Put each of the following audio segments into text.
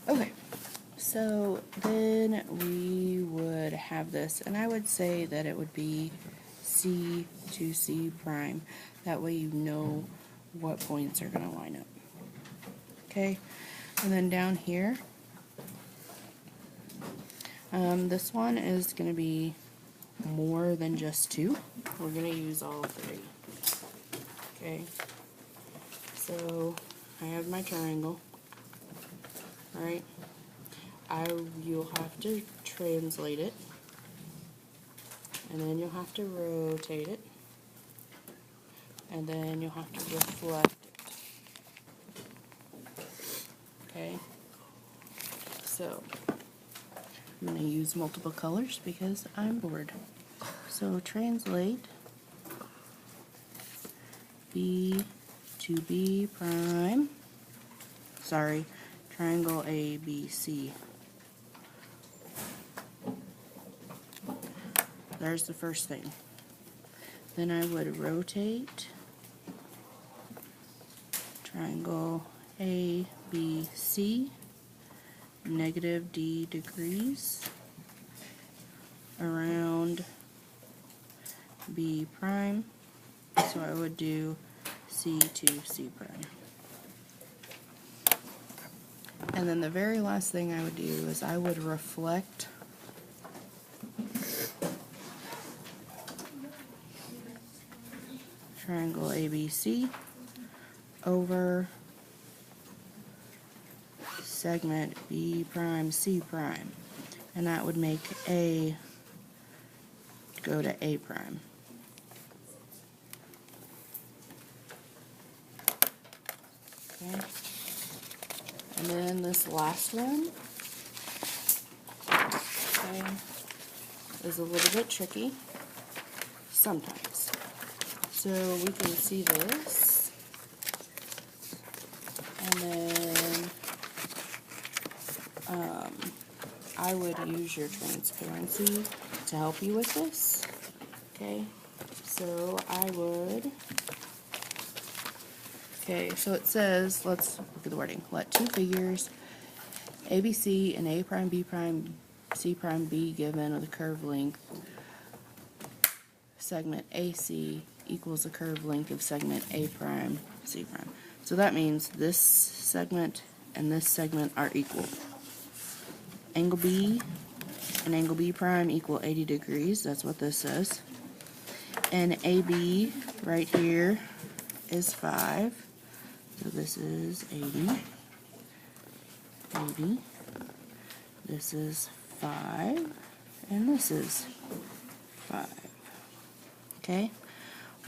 Okay, so then we would have this, and I would say that it would be C to C prime. That way you know what points are going to line up. Okay, and then down here, this one is going to be more than just 2. We're going to use all 3. Okay, so I have my triangle. Alright, you'll have to translate it, and then you'll have to rotate it, and then you'll have to reflect it. Okay, so I'm going to use multiple colors because I'm bored. So translate B to B prime, sorry, triangle ABC. There's the first thing. Then I would rotate triangle ABC -D degrees around B prime. So I would do C to C prime. And then the very last thing I would do is I would reflect triangle ABC over segment B prime C prime, and that would make A go to A prime. Okay. And then this last one, okay, is a little bit tricky sometimes. So we can see this, and then I would use your transparency to help you with this. Okay, so I would. Okay, so it says, let's look at the wording. Let 2 figures, ABC and A prime, B prime, C prime be given with a curve length. Segment AC equals the curve length of segment A prime, C prime. So that means this segment and this segment are equal. Angle B and angle B prime equal 80 degrees. That's what this says. And AB right here is 5. So this is 80. 80. This is 5. And this is 5. Okay?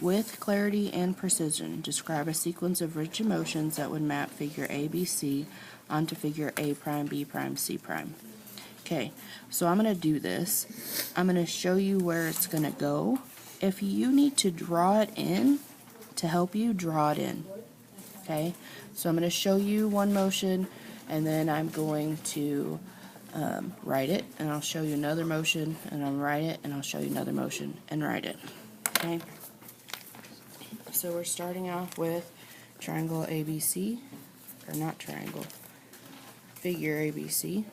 With clarity and precision, describe a sequence of rigid motions that would map figure ABC onto figure A prime, B prime, C prime. Okay, so I'm going to do this. I'm going to show you where it's going to go. If you need to draw it in to help you, draw it in. Okay, so I'm going to show you one motion, and then I'm going to write it, and I'll show you another motion, and I'll write it, and I'll show you another motion, and write it. Okay, so we're starting off with triangle ABC, or not triangle, figure ABC.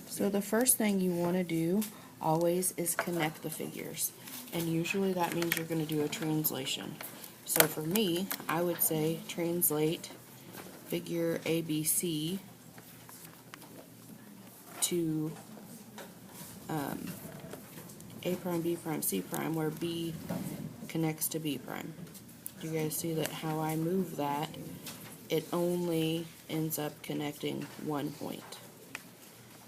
So the first thing you want to do always is connect the figures, and usually that means you're going to do a translation. So for me, I would say translate figure ABC to A prime, B prime, C prime, where B connects to B prime. You guys see that how I move that, it only ends up connecting one point.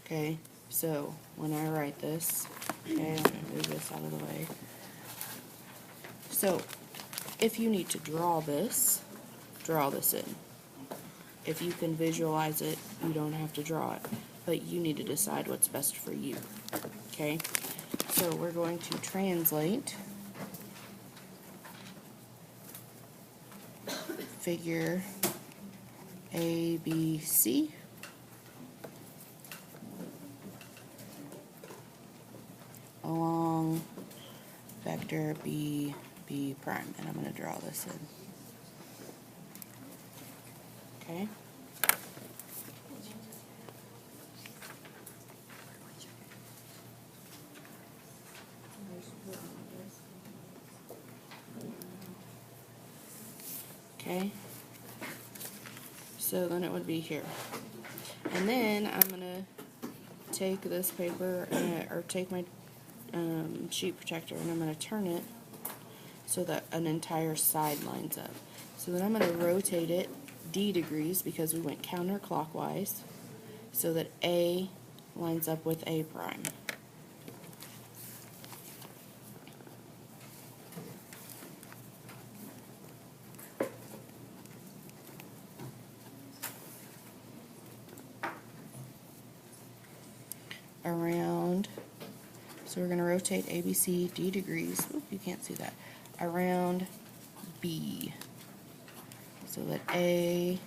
Okay, so when I write this, okay, I'm going to move this out of the way. So if you need to draw this in. If you can visualize it, you don't have to draw it, but you need to decide what's best for you. Okay, so we're going to translate figure ABC along vector B, B prime, and I'm going to draw this in. Okay? Okay? So then it would be here. And then I'm going to take this paper, or take my sheet protector, and I'm going to turn it so that an entire side lines up. So then I'm going to rotate it D degrees because we went counterclockwise so that A lines up with A prime. Around, so we're going to rotate ABC D degrees, oop, you can't see that, around B so that A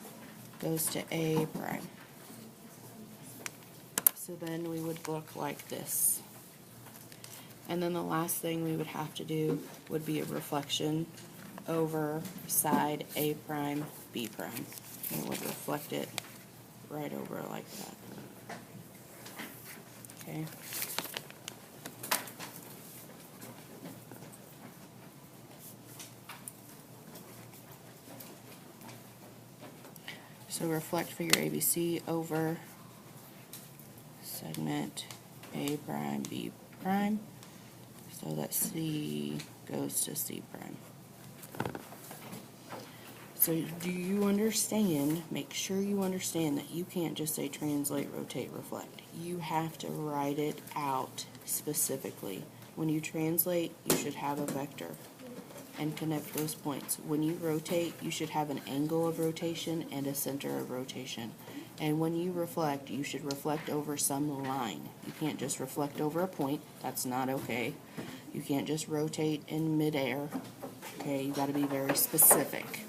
goes to A prime. So then we would look like this. And then the last thing we would have to do would be a reflection over side A prime, B prime. And it would reflect it right over like that. Okay. So reflect for your ABC over segment A prime, B prime, so that C goes to C prime. So do you understand, make sure you understand that you can't just say translate, rotate, reflect. You have to write it out specifically. When you translate, you should have a vector and connect those points. When you rotate, you should have an angle of rotation and a center of rotation. And when you reflect, you should reflect over some line. You can't just reflect over a point. That's not okay. You can't just rotate in midair. Okay, you got to be very specific.